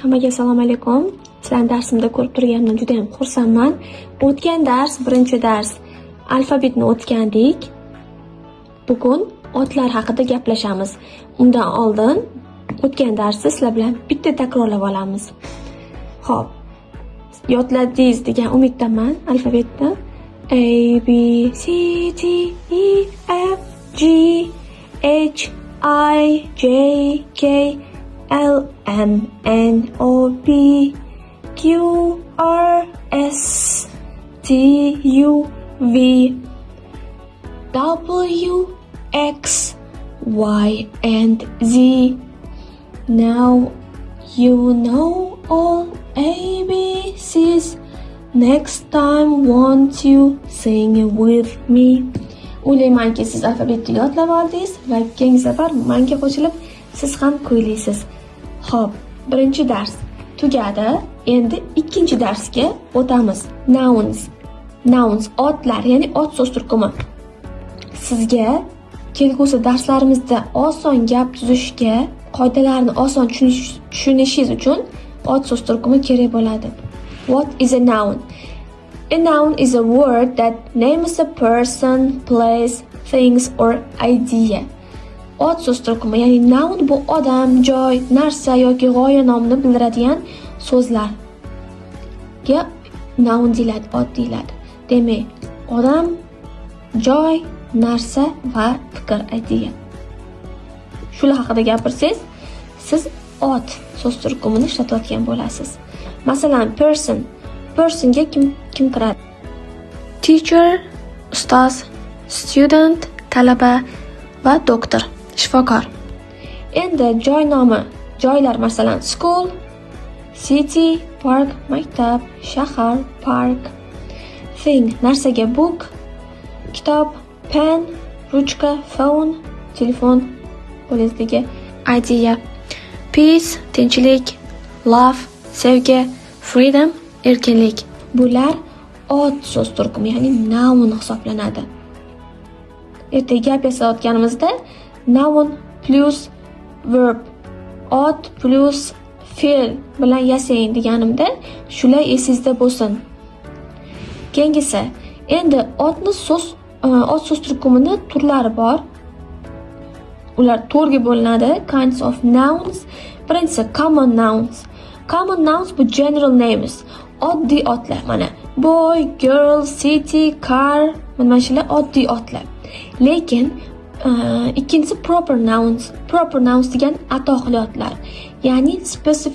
Hammaga assalomu alaykum. Sizlarni darsimda ko'rib turganimdan juda ham xursandman. O'tgan dars, birinchi dars alfabetni o'tgandik. Bugun otlar haqida gaplashamiz. Undan oldin o'tgan darsni sizlar bilan bitta takrorlab olamiz. Xo'p. Yodladingiz degan umiddaman alfabetni. A B C D E F G H I J K L M N O P Q R S T U V W X Y and Z. Now you know all ABCs. Next time won't you sing with me? O'ylaymanki siz alfabetni yodlab oldingiz va keyingi safar menga qo'shilib siz ham kuylaysiz. Xo'p, birinchi dars tugadi. Endi ikkinchi darsga o'tamiz. Nouns otlar, ya'ni ot so'z turkumi. Sizga kelgusi darslarimizda oson gap tuzishga, qoidalarni oson tushunishingiz uchun ot so'z turkumi kerak bo'ladi. What is a noun? A noun is a word that names a person, place, things or idea. Ot so'z turkumi, ya'ni noun bu odam, joy, narsa yoki g'oya nomini bildiradigan so'zlarga noun deyiladi, ot deyiladi. Demak, odam, joy, narsa va fikr, idea. Shular haqida gapirsangiz, siz ot so'z turkumini ishlatayotgan bo'lasiz. Masalan, personga kim kiradi? Teacher, ustoz, student, talaba va doktor, shifokor. Endi joy nomi, joylar masalan school, city, park, maktab, shahar, park. Thing, narsaga book, kitob, pen, ruchka, phone, telefon, qo'lingizdagi idea. Peace, tinchlik, love, sevgi, freedom, erkinlik. Bular ot so'z turkumi, ya'ni noun hisoblanadi. Ertaga gap yasayotganimizda noun plus verb, ot plus fe'l bilan yasang deganimda shular esingizda bo'lsin. Keyingisi, endi ot so'z turkumini turlari bor. Ular to'rga bo'linadi. Kinds of nouns. Birinchisi common nouns. Common nouns bu general names. Oddiy otlar, mana boy, girl, city, car, mana shular oddiy otlar. Lekin ikkinchisi proper nouns. Proper nouns degan atoqli otlar. Ya'ni specific